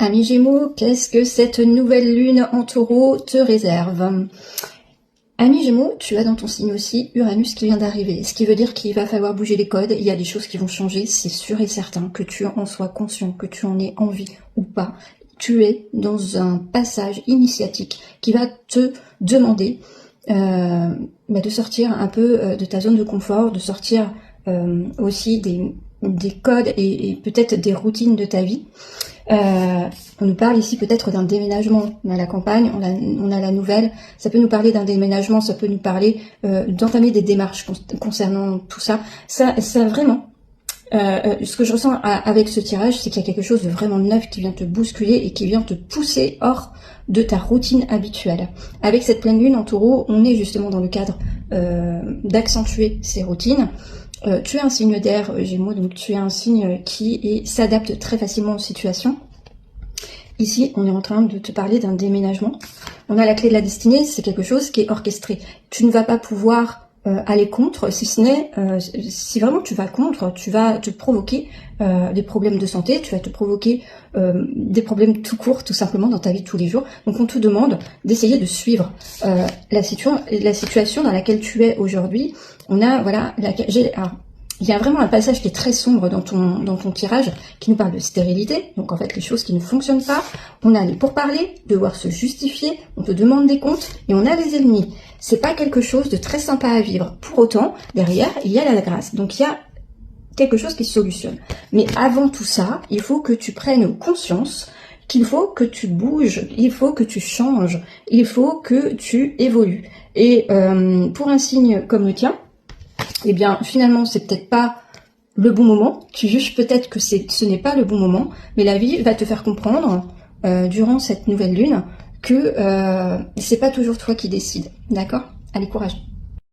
Amis Gémeaux, qu'est-ce que cette nouvelle lune en taureau te réserve? Amis Gémeaux, tu as dans ton signe aussi Uranus qui vient d'arriver, ce qui veut dire qu'il va falloir bouger les codes, il y a des choses qui vont changer, c'est sûr et certain, que tu en sois conscient, que tu en aies envie ou pas. Tu es dans un passage initiatique qui va te demander de sortir un peu de ta zone de confort, de sortir aussi des codes et peut-être des routines de ta vie. On nous parle ici peut-être d'un déménagement. On a la campagne, on a la nouvelle. Ça peut nous parler d'un déménagement, ça peut nous parler d'entamer des démarches concernant tout ça. Ça vraiment, ce que je ressens avec ce tirage, c'est qu'il y a quelque chose de vraiment neuf qui vient te bousculer et qui vient te pousser hors de ta routine habituelle. Avec cette pleine lune en taureau, on est justement dans le cadre d'accentuer ces routines. Tu es un signe d'air, Gémeaux, donc tu es un signe qui s'adapte très facilement aux situations. Ici, on est en train de te parler d'un déménagement. On a la clé de la destinée, c'est quelque chose qui est orchestré. Tu ne vas pas pouvoir aller contre, si ce n'est, si vraiment tu vas contre, tu vas te provoquer des problèmes de santé, tu vas te provoquer des problèmes tout court, tout simplement, dans ta vie de tous les jours. Donc on te demande d'essayer de suivre la situation dans laquelle tu es aujourd'hui. On a, voilà, il y a vraiment un passage qui est très sombre dans ton tirage, qui nous parle de stérilité, donc en fait les choses qui ne fonctionnent pas. On a les pourparlers, devoir se justifier, on te demande des comptes, et on a les ennemis. C'est pas quelque chose de très sympa à vivre. Pour autant, derrière, il y a la grâce. Donc il y a quelque chose qui se solutionne. Mais avant tout ça, il faut que tu prennes conscience qu'il faut que tu bouges, il faut que tu changes, il faut que tu évolues. Et pour un signe comme le tien, eh bien, finalement, c'est peut-être pas le bon moment. Tu juges peut-être que ce n'est pas le bon moment, mais la vie va te faire comprendre, durant cette nouvelle lune, que c'est pas toujours toi qui décides. D'accord? Allez, courage.